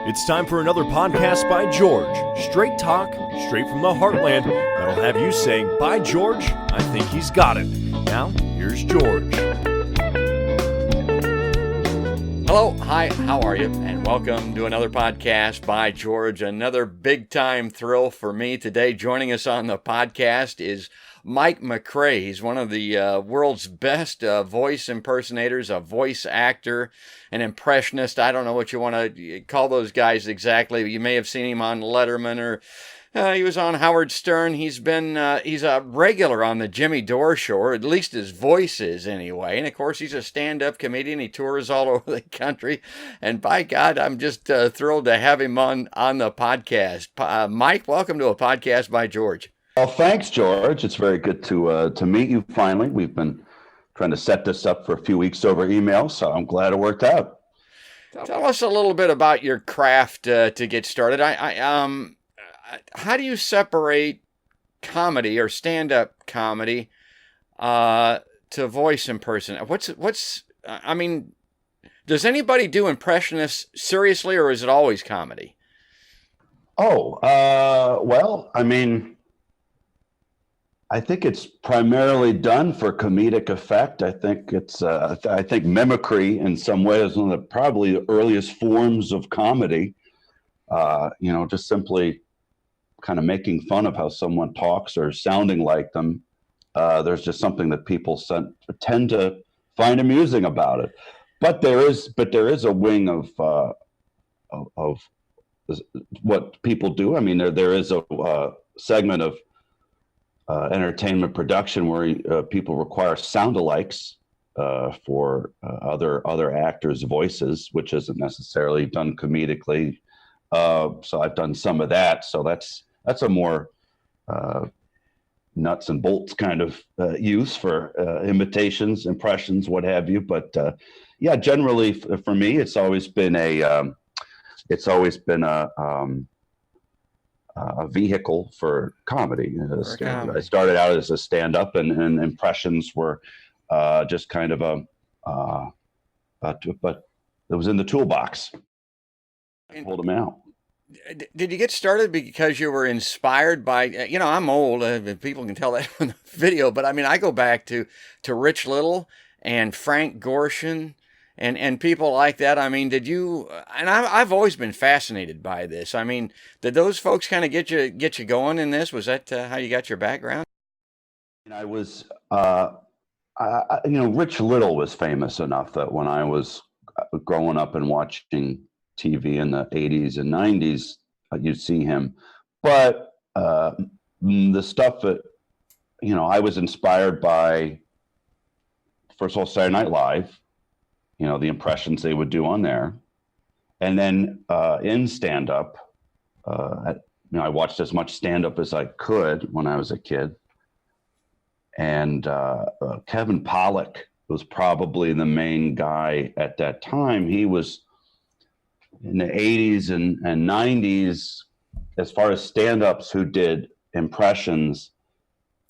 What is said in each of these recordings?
It's time for another podcast by George. Straight talk, straight from the heartland, that'll have you saying, "By George, I think he's got it." Now, here's George. Hello, hi, how are you? And welcome to another podcast by George. Another big time thrill for me today. Joining us on the podcast is Mike MacRae. He's one of the world's best voice impersonators, a voice actor, an impressionist. I don't know what you want to call those guys exactly. You may have seen him on Letterman or he was on Howard Stern. He's a regular on the Jimmy Dore show, or at least his voice is anyway. And of course, he's a stand-up comedian. He tours all over the country. And by God, I'm just thrilled to have him on the podcast. Mike, welcome to a podcast by George. Well, thanks, George. It's very good to meet you finally. We've been trying to set this up for a few weeks over email, so I'm glad it worked out. Tell us a little bit about your craft to get started. How do you separate comedy or stand-up comedy to voice impersonation? Does anybody do impressionists seriously, or is it always comedy? I think it's primarily done for comedic effect. I think I think mimicry in some ways is one of the probably the earliest forms of comedy. Just simply kind of making fun of how someone talks or sounding like them. There's just something that people tend to find amusing about it. But there is a wing of what people do. I mean, there is a segment of entertainment production where people require sound-alikes for other actors' voices, which isn't necessarily done comedically. So I've done some of that. So that's a more nuts and bolts kind of use for imitations, impressions, what have you. But generally for me, it's always been a vehicle for comedy. I started out as a stand-up, and impressions were just kind of but it was in the toolbox. I pulled them out. Did you get started because you were inspired by, I'm old, people can tell that from the video, but I mean, I go back to Rich Little and Frank Gorshin and people like that. I mean, I've always been fascinated by this. I mean, did those folks kind of get you going in this? Was that how you got your background? I was, Rich Little was famous enough that when I was growing up and watching TV in the 80s and 90s, you'd see him. But the stuff that, I was inspired by, first of all, Saturday Night Live, the impressions they would do on there. And then in stand-up, I watched as much stand-up as I could when I was a kid. And Kevin Pollak was probably the main guy at that time. He was in the 80s and 90s, as far as stand-ups who did impressions,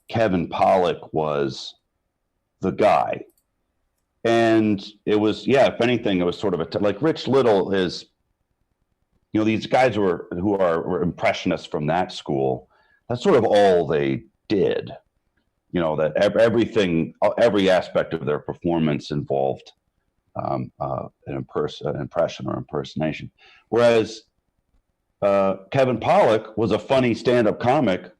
Kevin Pollak was the guy. And it was, if anything, it was sort of like Rich Little is, these guys who are impressionists from that school. That's sort of all they did. That every aspect of their performance involved an impression or impersonation. Whereas Kevin Pollak was a funny stand-up comic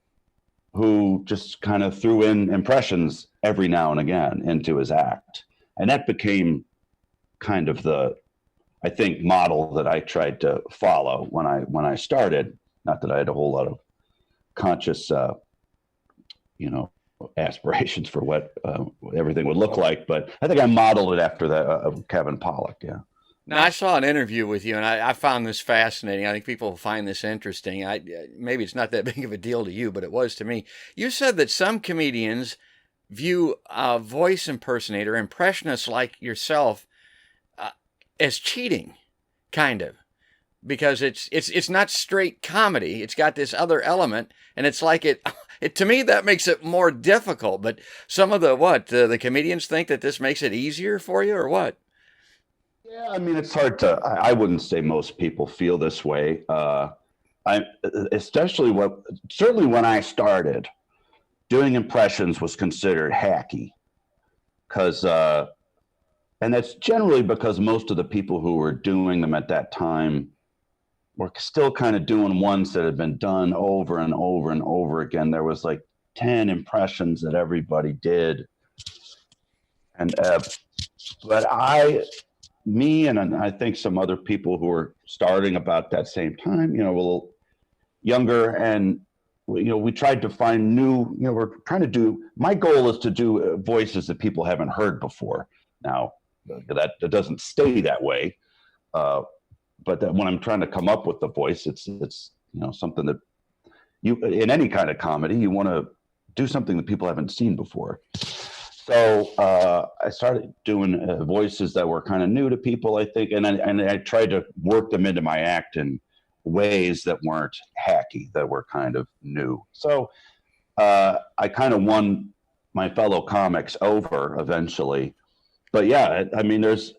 who just kind of threw in impressions every now and again into his act. And that became kind of the, I think, model that I tried to follow when I started. Not that I had a whole lot of conscious, aspirations for what everything would look like, but I think I modeled it after that of Kevin Pollak. Yeah. Now, I saw an interview with you, and I found this fascinating. I think people will find this interesting. Maybe it's not that big of a deal to you, but it was to me. You said that some comedians view a voice impersonator, impressionists like yourself, as cheating, kind of, because it's not straight comedy. It's got this other element, and it's like it to me, that makes it more difficult. But some of the comedians think that this makes it easier for you, or what? Yeah, I mean, it's hard to. I wouldn't say most people feel this way. I especially certainly when I started doing impressions was considered hacky because, and that's generally because most of the people who were doing them at that time were still kind of doing ones that had been done over and over and over again. There was like 10 impressions that everybody did, and but me and I think some other people who were starting about that same time, a little younger, and we tried to find new, we're trying to do, my goal is to do voices that people haven't heard before. Now, that doesn't stay that way, but that when I'm trying to come up with the voice, it's something that in any kind of comedy, you want to do something that people haven't seen before. So I started doing voices that were kind of new to people, I think, and I tried to work them into my act in ways that weren't hacky, that were kind of new. So I kind of won my fellow comics over eventually. But yeah, I mean, there's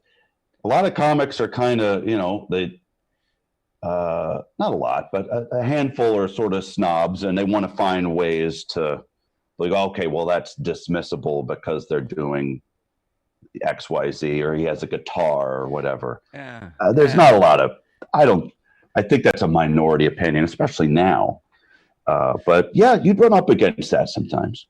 a lot of comics are kind of, they not a lot, but a handful are sort of snobs, and they want to find ways to, like, okay, well, that's dismissible because they're doing XYZ, or he has a guitar or whatever. Yeah. There's not a lot of, I think that's a minority opinion, especially now. But yeah, you'd run up against that sometimes.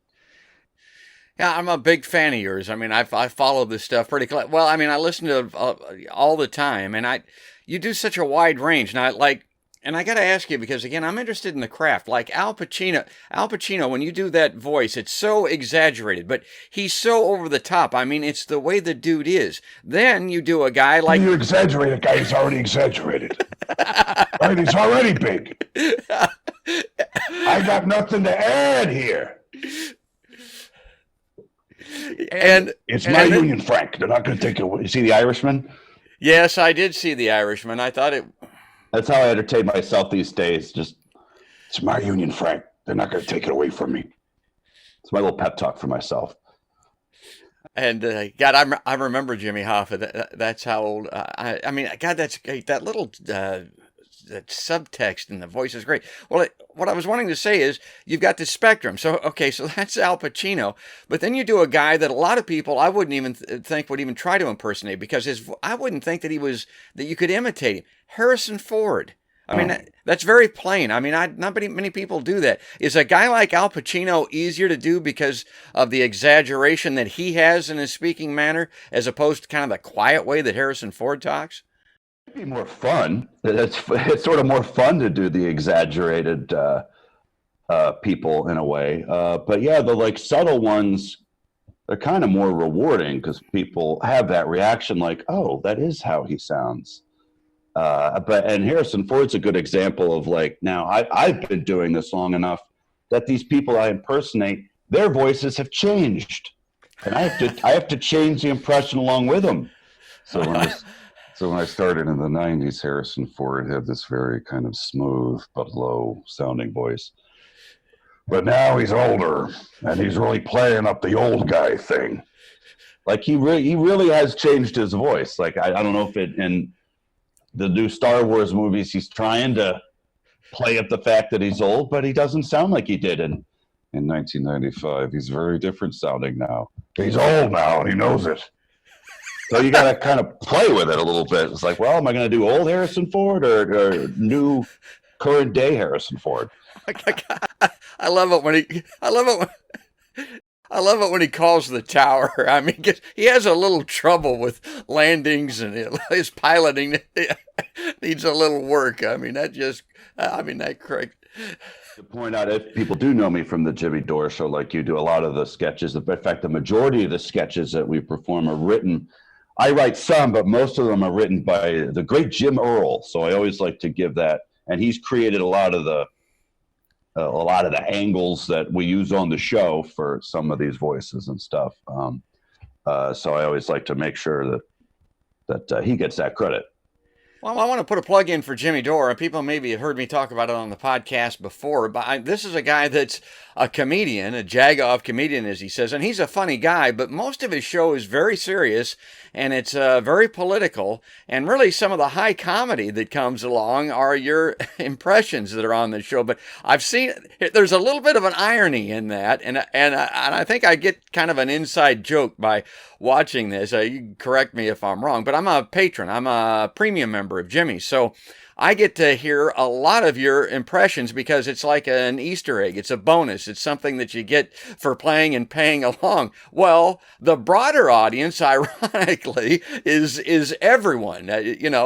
Yeah, I'm a big fan of yours. I mean, I follow this stuff pretty close. Well, I mean, I listen to all the time, and you do such a wide range. And I got to ask you, because again, I'm interested in the craft. Like Al Pacino, when you do that voice, it's so exaggerated, but he's so over the top. I mean, it's the way the dude is. Then you do a guy like... You exaggerate a guy who's already exaggerated. Right? He's already big. I got nothing to add here. And it's my Union Frank. They're not going to take it away. You see The Irishman? Yes, I did see The Irishman. I thought it... That's how I entertain myself these days. It's my Union Frank. They're not going to take it away from me. It's my little pep talk for myself. And God, I remember Jimmy Hoffa. That's how old. I mean, God, that's great. That little that subtext in the voice is great. Well, what I was wanting to say is you've got the spectrum. So okay, so that's Al Pacino, but then you do a guy that a lot of people I wouldn't even think would even try to impersonate, because I wouldn't think that you could imitate him. Harrison Ford. I mean, that's very plain. I mean, not many people do that. Is a guy like Al Pacino easier to do because of the exaggeration that he has in his speaking manner, as opposed to kind of the quiet way that Harrison Ford talks? It'd be more fun. It's sort of more fun to do the exaggerated people in a way. But yeah, the like subtle ones, they're kind of more rewarding because people have that reaction like, oh, that is how he sounds. And Harrison Ford's a good example of like, now I've been doing this long enough that these people I impersonate, their voices have changed, and I have to change the impression along with them. So when I started in the 90s, Harrison Ford had this very kind of smooth but low sounding voice. But now he's older, and he's really playing up the old guy thing. Like he really has changed his voice. Like I don't know if in the new Star Wars movies, he's trying to play up the fact that he's old, but he doesn't sound like he did in 1995. He's very different sounding now. He's old now, and he knows it. So you got to kind of play with it a little bit. It's like, well, am I going to do old Harrison Ford or new current day Harrison Ford? I love it when he calls the tower. I mean, he has a little trouble with landings, and his piloting needs a little work. I mean, that correct. To point out, if people do know me from the Jimmy Dore show, like you do, a lot of the sketches, in fact, the majority of the sketches that we perform are written. I write some, but most of them are written by the great Jim Earl. So I always like to give that, and he's created a lot of the angles that we use on the show for some of these voices and stuff. So I always like to make sure that he gets that credit. Well, I want to put a plug in for Jimmy Dore. People maybe have heard me talk about it on the podcast before, but this is a guy that's a comedian, a jag-off comedian, as he says, and he's a funny guy, but most of his show is very serious, and it's very political, and really some of the high comedy that comes along are your impressions that are on the show. But I've seen, there's a little bit of an irony in that, and I think I get kind of an inside joke by watching this. You can correct me if I'm wrong, but I'm a patron. I'm a premium member of Jimmy, so I get to hear a lot of your impressions because it's like an Easter egg. It's a bonus. It's something that you get for playing and paying along. Well, the broader audience, ironically, is everyone,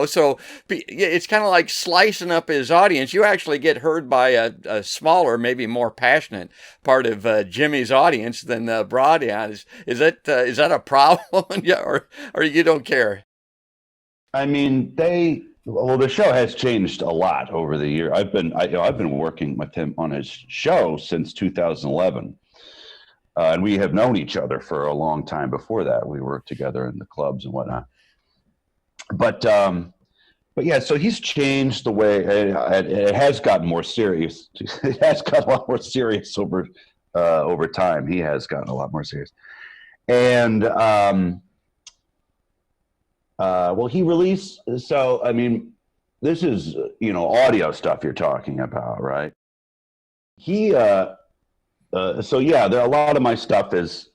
so it's kind of like slicing up his audience. You actually get heard by a smaller, maybe more passionate part of Jimmy's audience than the broad audience. Is that a problem? or you don't care? I mean, the show has changed a lot over the year. I've been working with him on his show since 2011, and we have known each other for a long time before that. We worked together in the clubs and whatnot. But yeah, so he's changed the way it has gotten more serious. It has gotten a lot more serious over time. He has gotten a lot more serious, and. Well, he released, so, I mean, this is, audio stuff you're talking about, right? So yeah, a lot of my stuff is,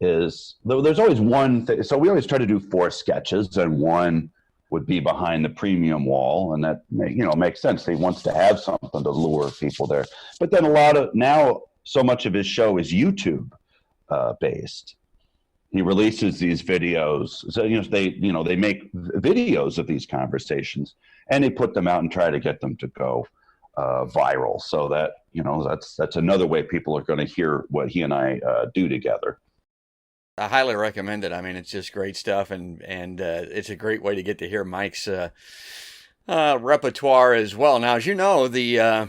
there's always one thing. So we always try to do 4 sketches, and one would be behind the premium wall. And that, makes sense. He wants to have something to lure people there. But then now so much of his show is YouTube based. He releases these videos. So, they make videos of these conversations, and they put them out and try to get them to go viral. So that, that's another way people are going to hear what he and I do together. I highly recommend it. I mean, it's just great stuff, and it's a great way to get to hear Mike's repertoire as well. Now, as you know, the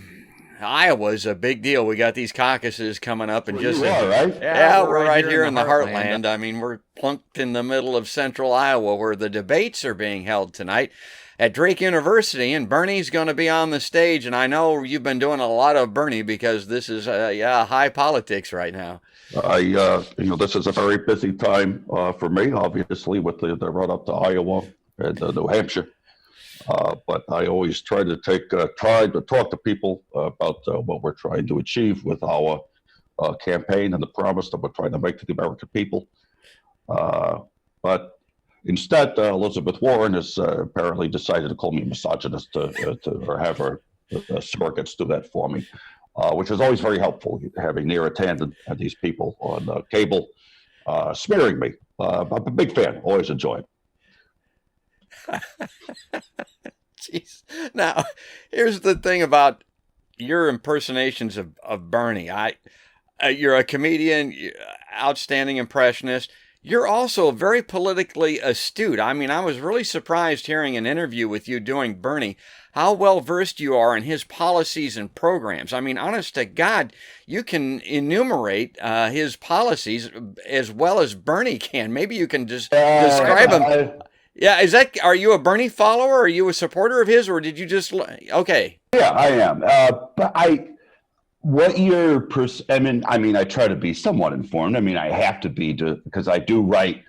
Iowa's a big deal. We got these caucuses coming up, and right? Yeah, we're right here in the heartland. I mean, we're plunked in the middle of central Iowa, where the debates are being held tonight at Drake University, and Bernie's going to be on the stage. And I know you've been doing a lot of Bernie because this is high politics right now. This is a very busy time for me, obviously, with the run up to Iowa and New Hampshire. But I always try to take time to talk to people about what we're trying to achieve with our campaign and the promise that we're trying to make to the American people. But instead, Elizabeth Warren has apparently decided to call me a misogynist or have her surrogates do that for me, which is always very helpful, having near at hand these people on cable smearing me. I'm a big fan, always enjoy it. Jeez. Now, here's the thing about your impersonations of Bernie. You're a comedian, outstanding impressionist. You're also very politically astute. I mean, I was really surprised hearing an interview with you doing Bernie, how well versed you are in his policies and programs. I mean, honest to God, you can enumerate his policies as well as Bernie can. Maybe you can just describe them. Yeah, are you a Bernie follower? Are you a supporter of his, or did you just, okay? Yeah, I am. But I try to be somewhat informed. I mean, I have to be because I do write,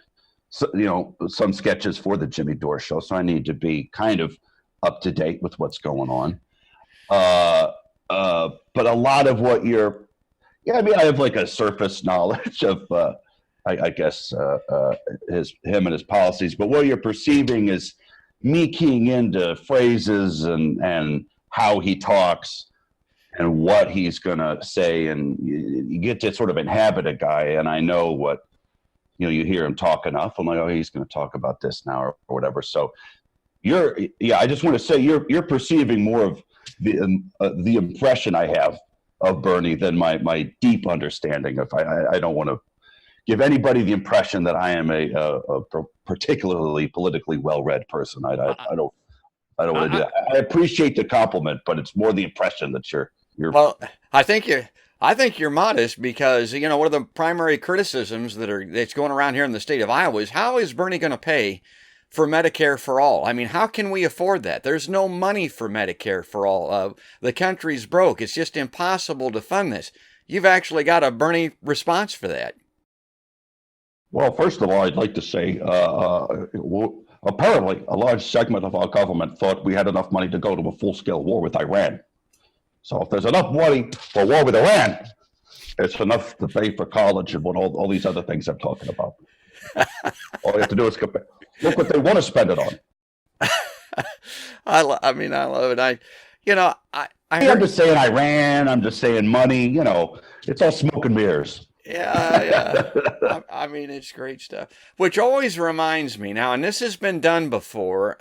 some sketches for the Jimmy Dore show, so I need to be kind of up to date with what's going on. But a lot of what I have like a surface knowledge of, I guess him and his policies, but what you're perceiving is me keying into phrases and how he talks and what he's gonna say, and you get to sort of inhabit a guy, and I know what you hear him talk enough. I'm like, oh, he's gonna talk about this now or whatever. So I just want to say you're perceiving more of the impression I have of Bernie than my deep understanding of. I don't want to give anybody the impression that I am a particularly politically well-read person. I don't want to do that. I appreciate the compliment, but it's more the impression that you're. Well, I think you're modest because one of the primary criticisms that's going around here in the state of Iowa is how is Bernie going to pay for Medicare for all. I mean, how can we afford that? There's no money for Medicare for all. The country's broke. It's just impossible to fund this. You've actually got a Bernie response for that. Well, first of all, I'd like to say, apparently, a large segment of our government thought we had enough money to go to a full-scale war with Iran. So if there's enough money for war with Iran, it's enough to pay for college and what all these other things I'm talking about. All you have to do is compare. Look what they want to spend it on. I love it. I'm just saying Iran. I'm just saying money. It's all smoke and mirrors. Yeah. I mean, it's great stuff. Which always reminds me now, and this has been done before.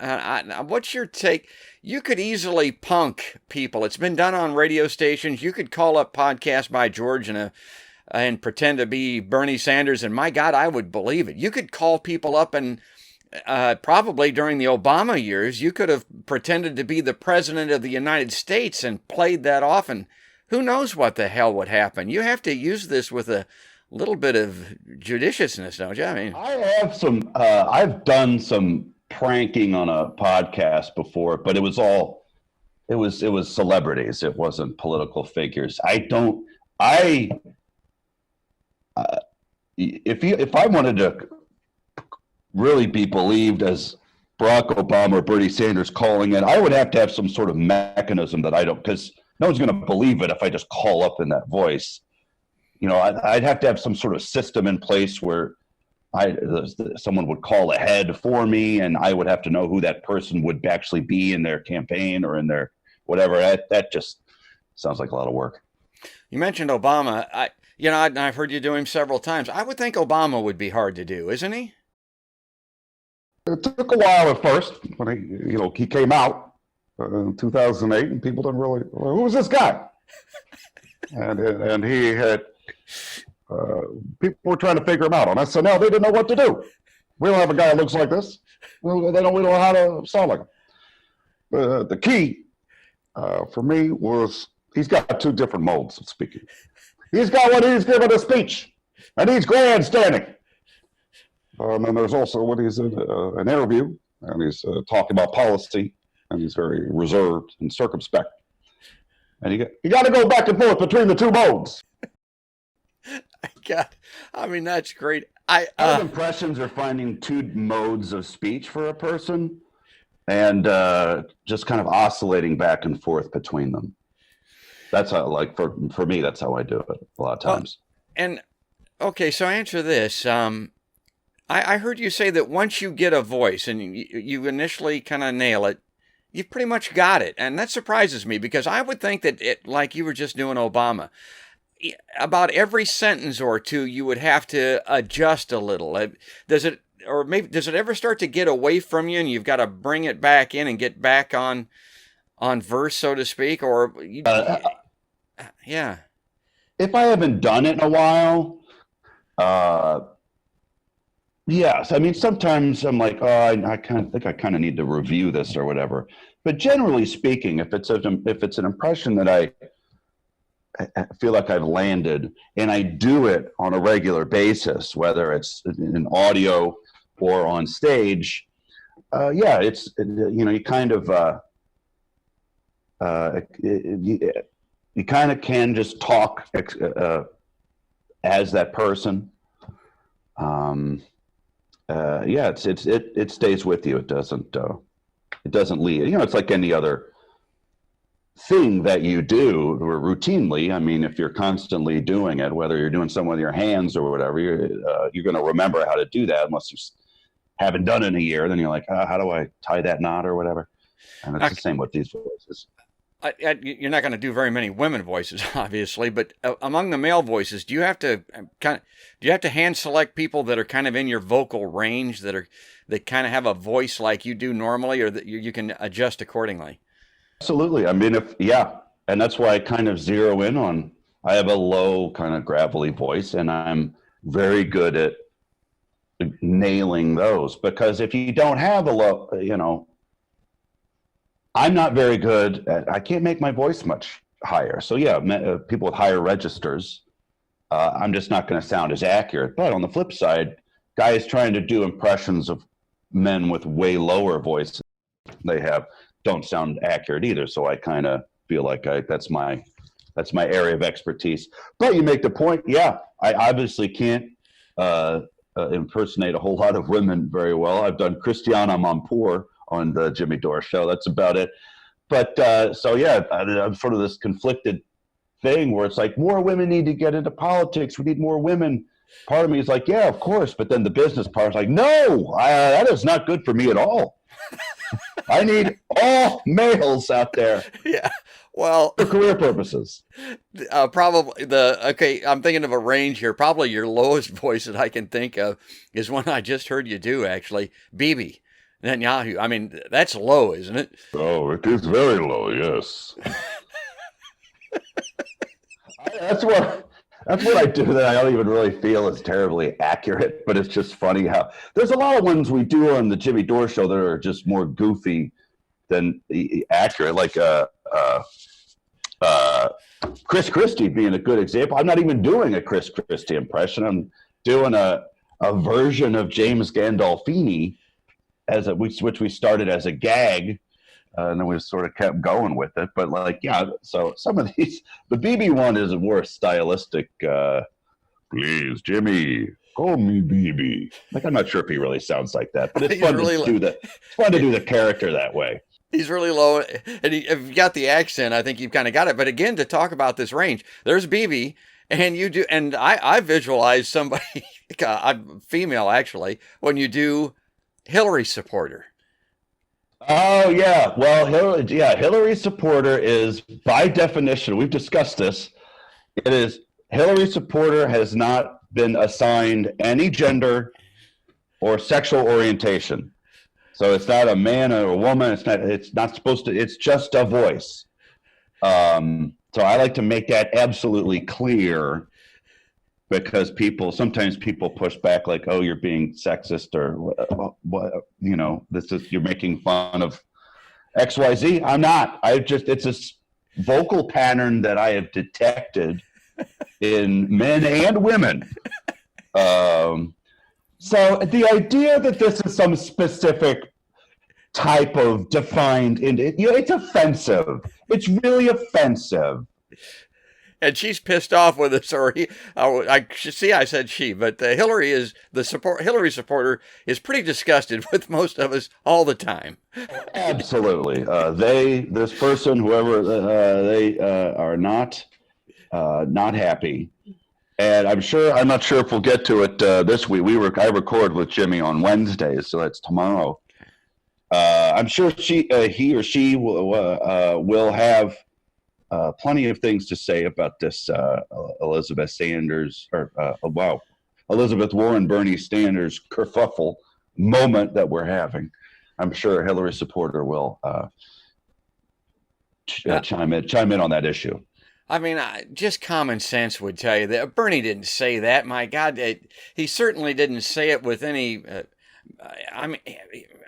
What's your take? You could easily punk people. It's been done on radio stations. You could call up Podcast by George and pretend to be Bernie Sanders, and my God, I would believe it. You could call people up and probably during the Obama years, you could have pretended to be the president of the United States and played that off, and who knows what the hell would happen. You have to use this with a little bit of judiciousness, don't you? I mean, I've done some pranking on a podcast before, but it was celebrities. It wasn't political figures. If I wanted to really be believed as Barack Obama or Bernie Sanders calling in, I would have to have some sort of mechanism that I don't, because no one's going to believe it if I just call up in that voice. I'd have to have some sort of system in place where someone would call ahead for me, and I would have to know who that person would actually be in their campaign or in their whatever. That just sounds like a lot of work. You mentioned Obama. I've heard you do him several times. I would think Obama would be hard to do, isn't he? It took a while at first when he came out in 2008, and people didn't really, who was this guy? and he had people were trying to figure him out on SNL. They didn't know what to do. We don't have a guy that looks like this. We don't know how to sound like him. The key for me was he's got two different modes of speaking. He's got when he's giving a speech, and he's grandstanding. And then there's also when he's in an interview, and he's talking about policy, and he's very reserved and circumspect. And you got to go back and forth between the two modes. That's great. Impressions are finding two modes of speech for a person, and just kind of oscillating back and forth between them. That's how, for me, that's how I do it a lot of times. So answer this. I heard you say that once you get a voice and you initially kind of nail it, you've pretty much got it. And that surprises me, because I would think that like you were just doing Obama, about every sentence or two, you would have to adjust a little. Does it ever start to get away from you and you've got to bring it back in and get back on verse, so to speak? Or yeah. If I haven't done it in a while, yes. I mean, sometimes I'm like, I kind of need to review this or whatever. But generally speaking, if it's an impression that I feel like I've landed, and I do it on a regular basis, whether it's in audio or on stage, you kind of you kind of can just talk as that person. It stays with you. It doesn't leave. It's like any other thing that you do routinely. I mean, if you're constantly doing it, whether you're doing something with your hands or whatever, you're going to remember how to do that, unless you haven't done it in a year. Then you're like, how do I tie that knot or whatever? And it's the same with these voices. You're not going to do very many women voices, obviously, but among the male voices, do you have to hand select people that are kind of in your vocal range, that kind of have a voice like you do normally, or that you can adjust accordingly? Absolutely. I mean, and that's why I kind of zero in on. I have a low, kind of gravelly voice, and I'm very good at nailing those, because if you don't have a low, I'm not very good I can't make my voice much higher. So people with higher registers, I'm just not going to sound as accurate. But on the flip side, guys trying to do impressions of men with way lower voices they have don't sound accurate either. So I kind of feel like that's my area of expertise. But you make the point. Yeah, I obviously can't impersonate a whole lot of women very well. I've done Christiana Mampour on the Jimmy Dore show. That's about it. But so yeah, I'm sort of this conflicted thing where it's like more women need to get into politics. We need more women. Part of me is like, yeah, of course. But then the business part is like, no, that is not good for me at all. I need all males out there. Yeah. Well, for career purposes. Probably I'm thinking of a range here. Probably your lowest voice that I can think of is one I just heard you do, actually. BB Netanyahu. I mean, that's low, isn't it? Oh, it is very low, yes. That's what I do that I don't even really feel is terribly accurate, but it's just funny how there's a lot of ones we do on the Jimmy Dore show that are just more goofy than accurate, like Chris Christie being a good example. I'm not even doing a Chris Christie impression. I'm doing a version of James Gandolfini which we started as a gag. And then we sort of kept going with it. But like, yeah, so some of these, the BB one is a more stylistic, please, Jimmy, call me BB. Like, I'm not sure if he really sounds like that, but it's fun to do the character that way. He's really low. And if you've got the accent, I think you've kind of got it. But again, to talk about this range, there's BB and you do, and I visualize somebody, female actually, when you do Hillary supporter. Oh yeah, well, Hillary supporter is by definition. We've discussed this. It is Hillary supporter has not been assigned any gender or sexual orientation, so it's not a man or a woman. It's not supposed to. It's just a voice. So I like to make that absolutely clear, because sometimes people push back like, oh, you're being sexist or what, you're making fun of XYZ. I'm not. It's a vocal pattern that I have detected in men and women. So the idea that this is some specific type of defined, it's offensive. It's really offensive. And she's pissed off with us, I said she, but Hillary supporter is pretty disgusted with most of us all the time. Absolutely. This person, whoever they are not happy. And I'm not sure if we'll get to it this week. I record with Jimmy on Wednesdays, so that's tomorrow. I'm sure he or she will have plenty of things to say about this Elizabeth Warren Bernie Sanders kerfuffle moment that we're having. I'm sure a Hillary supporter will chime in on that issue. I mean, just common sense would tell you that Bernie didn't say that. My God, he certainly didn't say it with any. I mean,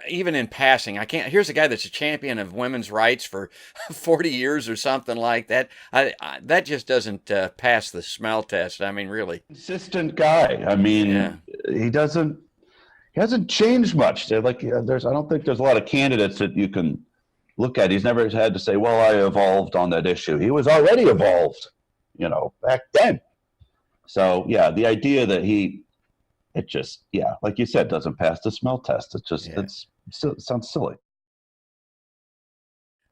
even in passing, here's a guy that's a champion of women's rights for 40 years or something like that. That just doesn't pass the smell test. I mean, really. Consistent guy. I mean, yeah. He hasn't changed much. I don't think there's a lot of candidates that you can look at. He's never had to say, well, I evolved on that issue. He was already evolved, back then. So yeah, the idea that it just, like you said, doesn't pass the smell test. It sounds silly.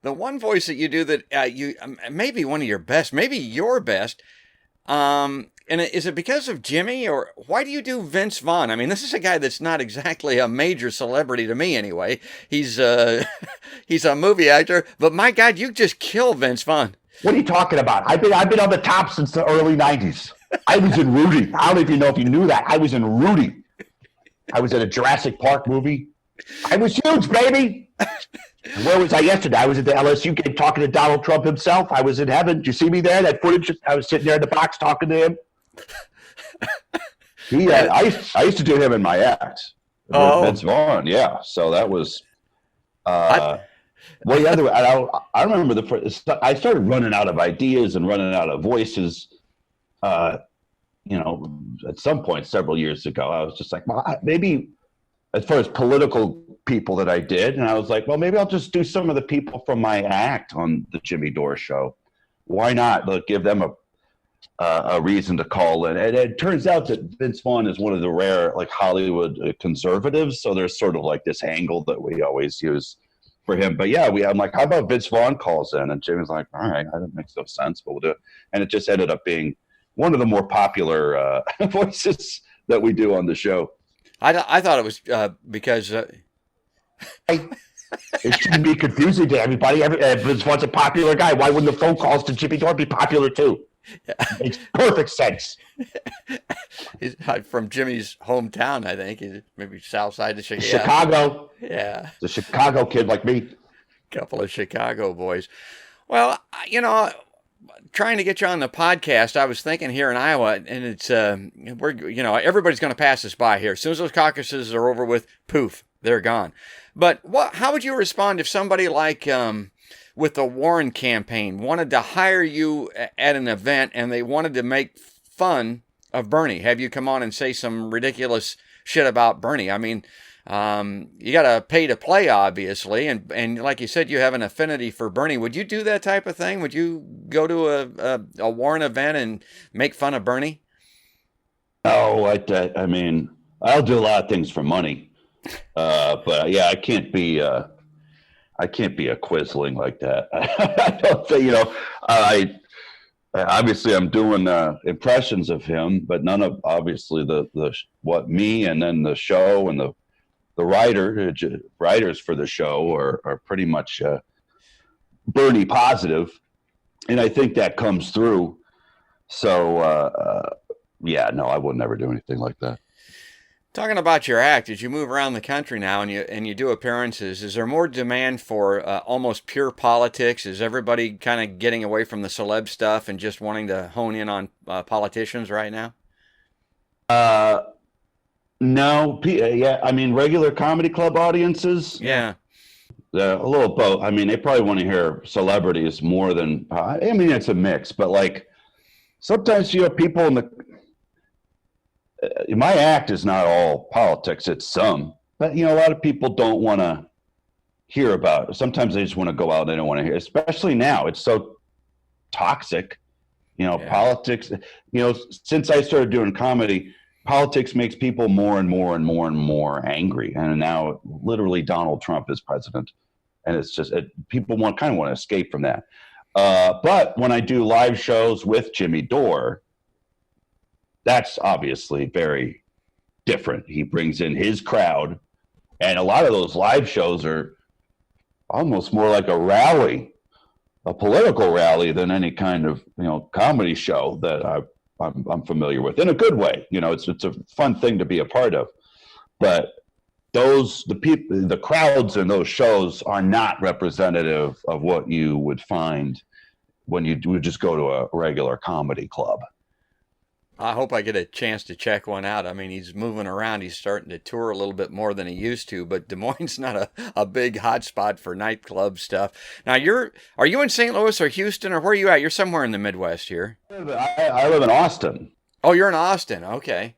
The one voice that you do that you maybe one of your best, maybe your best, and is it because of Jimmy, or why do you do Vince Vaughn? I mean, this is a guy that's not exactly a major celebrity to me anyway. He's he's a movie actor, but my God, you just kill Vince Vaughn. What are you talking about? I've been on the top since the early 90s. I was in Rudy. I don't even know if you knew that. I was in Rudy. I was in a Jurassic Park movie. I was huge, baby. Where was I yesterday? I was at the LSU game talking to Donald Trump himself. I was in heaven. Did you see me there? That footage? I was sitting there in the box talking to him. I used to do him in my act. Vince Vaughn, yeah. So that was. I remember I started running out of ideas and running out of voices. At some point several years ago, I was just like, well, maybe as far as political people that I did. And I was like, well, maybe I'll just do some of the people from my act on the Jimmy Dore show. Why not? Like, give them a reason to call in. And it turns out that Vince Vaughn is one of the rare like Hollywood conservatives. So there's sort of like this angle that we always use for him. But yeah, I'm like, how about Vince Vaughn calls in? And Jimmy's like, all right, that makes no sense, but we'll do it. And it just ended up being one of the more popular voices that we do on the show. I thought it was because It shouldn't be confusing to everybody. Vince Vaughn's a popular guy. Why wouldn't the phone calls to Jimmy Dore be popular too? Makes perfect sense. he's from Jimmy's hometown, I think. He's maybe south side of Chicago. Chicago. Yeah. The Chicago kid like me. Couple of Chicago boys. Well, trying to get you on the podcast, I was thinking here in Iowa, and it's everybody's going to pass us by here. As soon as those caucuses are over with, poof, they're gone. But how would you respond if somebody like with the Warren campaign wanted to hire you at an event and they wanted to make fun of Bernie, have you come on and say some ridiculous shit about Bernie? I mean, you got to pay to play, obviously, and like you said, you have an affinity for Bernie. Would you do that type of thing? Would you go to a Warren event and make fun of Bernie? No, I mean, I'll do a lot of things for money, but yeah, I can't be a quisling like that. I don't think, I obviously I'm doing impressions of him, but none of obviously the what me and then the show and the writers for the show are pretty much Bernie positive, and I think that comes through. So yeah, no, I would never do anything like that. Talking about your act, as you move around the country now and you do appearances, is there more demand for almost pure politics? Is everybody kind of getting away from the celeb stuff and just wanting to hone in on politicians right now? No, yeah, I mean, regular comedy club audiences. Yeah. A little both. I mean, they probably want to hear celebrities more than, I mean, it's a mix, but like sometimes people in my act is not all politics, it's some, but a lot of people don't want to hear about it. Sometimes they just want to go out, they don't want to hear, especially now. It's so toxic, politics, since I started doing comedy, politics makes people more and more and more and more angry. And now literally Donald Trump is president. And it's just, people kind of want to escape from that. But when I do live shows with Jimmy Dore, that's obviously very different. He brings in his crowd. And a lot of those live shows are almost more like a rally, a political rally than any kind of, comedy show that I'm familiar with in a good way. It's a fun thing to be a part of, but the crowds in those shows are not representative of what you would find when you would just go to a regular comedy club. I hope I get a chance to check one out. I mean, he's moving around. He's starting to tour a little bit more than he used to, but Des Moines not a big hot spot for nightclub stuff. Now, are you in St. Louis or Houston, or where are you at? You're somewhere in the Midwest here. I live in Austin. Oh, you're in Austin. Okay.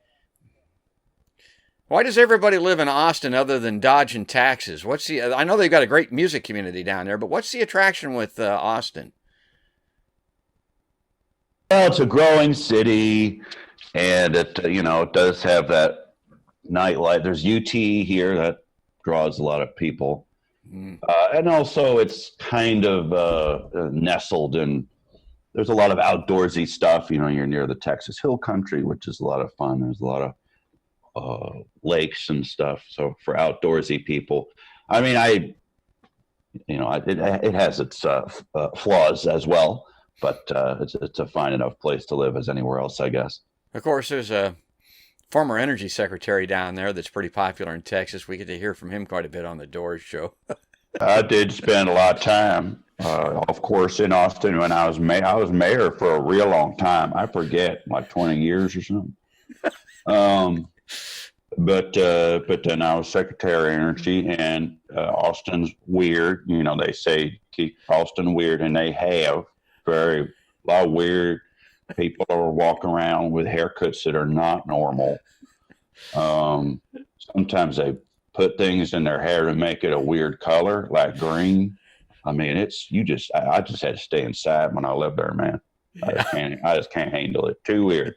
Why does everybody live in Austin other than dodging taxes? I know they've got a great music community down there, but what's the attraction with Austin? Well, it's a growing city, and it does have that nightlife. There's UT here that draws a lot of people, and also it's kind of nestled in. There's a lot of outdoorsy stuff. You're near the Texas Hill Country, which is a lot of fun. There's a lot of lakes and stuff. So for outdoorsy people, I mean, it has its flaws as well. But it's a fine enough place to live as anywhere else, I guess. Of course, there's a former energy secretary down there that's pretty popular in Texas. We get to hear from him quite a bit on the Dore show. I did spend a lot of time, of course, in Austin when I was mayor. I was mayor for a real long time. I forget, like 20 years or something. But then I was Secretary of Energy, and Austin's weird. They say keep Austin weird, and they have. A lot of weird people are walking around with haircuts that are not normal. Sometimes they put things in their hair to make it a weird color, like green. I mean, I just had to stay inside when I lived there, man. I just can't handle it. Too weird.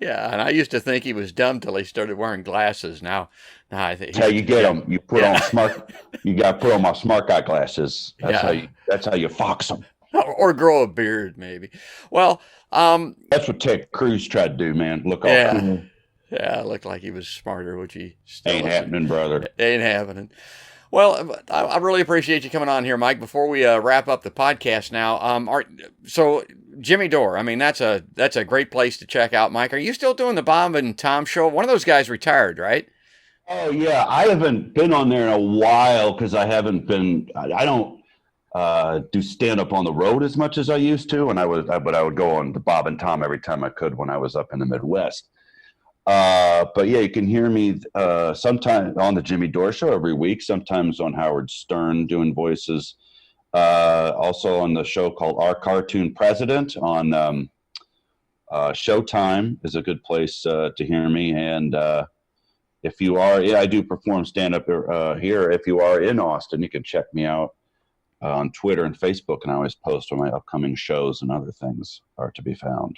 Yeah, and I used to think he was dumb till he started wearing glasses. Now I think That's how you get them. You put on smart. You got to put on my smart guy glasses. That's how you fox them. or grow a beard, maybe. Well, that's what Ted Cruz tried to do, man. Look all cool. Yeah, it looked like he was smarter, which he still ain't happening, brother. Ain't happening. Well, I really appreciate you coming on here, Mike. Before we wrap up the podcast now, so Jimmy Dore, I mean, that's a great place to check out, Mike. Are you still doing the Bob and Tom show? One of those guys retired, right? Oh yeah, I haven't been on there in a while because I haven't been. I don't do stand up on the road as much as I used to, and I would go on the Bob and Tom every time I could when I was up in the Midwest. But yeah, you can hear me sometimes on the Jimmy Dore show every week, sometimes on Howard Stern doing voices. Also on the show called Our Cartoon President on Showtime is a good place to hear me. And if you are, I do perform stand-up here. If you are in Austin, you can check me out on Twitter and Facebook, and I always post when my upcoming shows and other things are to be found.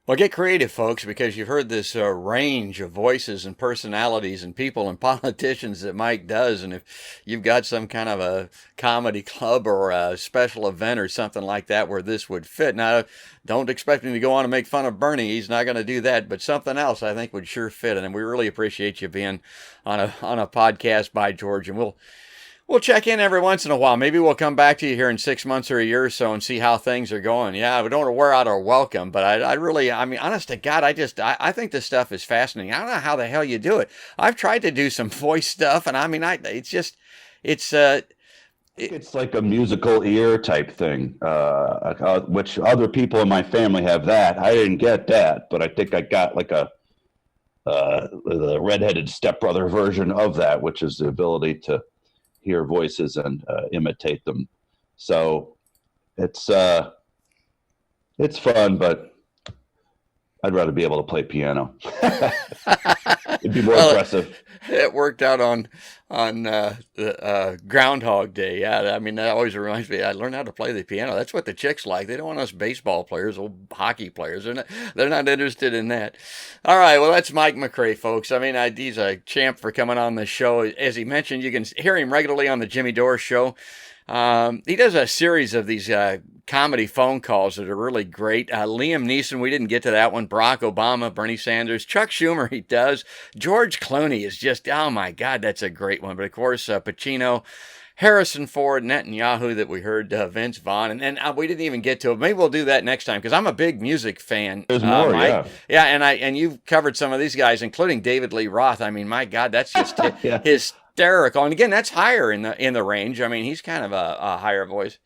Well, get creative, folks, because you've heard this range of voices and personalities and people and politicians that Mike does. And if you've got some kind of a comedy club or a special event or something like that where this would fit. Now, don't expect him to go on and make fun of Bernie. He's not going to do that. But something else I think would sure fit. And we really appreciate you being on a podcast by George. And we'll check in every once in a while. Maybe we'll come back to you here in 6 months or a year or so and see how things are going. Yeah, we don't want to wear out our welcome, but I mean, honest to God, I think this stuff is fascinating. I don't know how the hell you do it. I've tried to do some voice stuff, and I mean, it's like a musical ear type thing, which other people in my family have that. I didn't get that, but I think I got like the redheaded stepbrother version of that, which is the ability to hear voices and imitate them. So it's fun, but I'd rather be able to play piano. It'd be more impressive. It worked out on Groundhog Day. Yeah, I mean, that always reminds me. I learned how to play the piano. That's what the chicks like. They don't want us baseball players, old hockey players. They're not interested in that. All right, well, that's Mike MacRae, folks. I mean, he's a champ for coming on the show. As he mentioned, you can hear him regularly on the Jimmy Dore show. He does a series of these comedy phone calls that are really great. Liam Neeson, we didn't get to that one. Barack Obama, Bernie Sanders, Chuck Schumer, he does. George Clooney is just, oh my God, that's a great one. But of course, Pacino, Harrison Ford, Netanyahu that we heard, Vince Vaughn, and then we didn't even get to it. Maybe we'll do that next time because I'm a big music fan. There's more, Mike. Yeah, and you've covered some of these guys, including David Lee Roth. I mean, my God, that's just hysterical. And again, that's higher in the range. I mean, he's kind of a higher voice.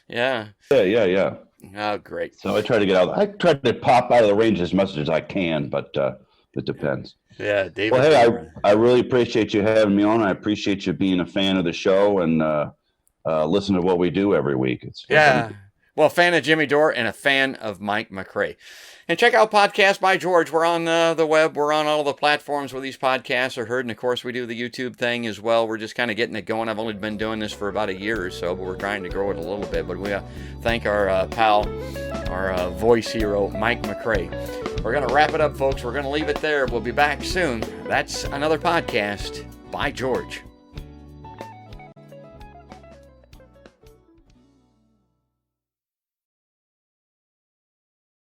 Yeah. Yeah. Oh, great. So I try to get out. I try to pop out of the range as much as I can, but it depends. Yeah, David. Well, hey, I really appreciate you having me on. I appreciate you being a fan of the show and listen to what we do every week. It's fun. Well, fan of Jimmy Dore and a fan of Mike MacRae. And check out Podcast by George. We're on the web. We're on all the platforms where these podcasts are heard. And, of course, we do the YouTube thing as well. We're just kind of getting it going. I've only been doing this for about a year or so, but we're trying to grow it a little bit. But we thank our pal, our voice hero, Mike MacRae. We're going to wrap it up, folks. We're going to leave it there. We'll be back soon. That's another podcast by George.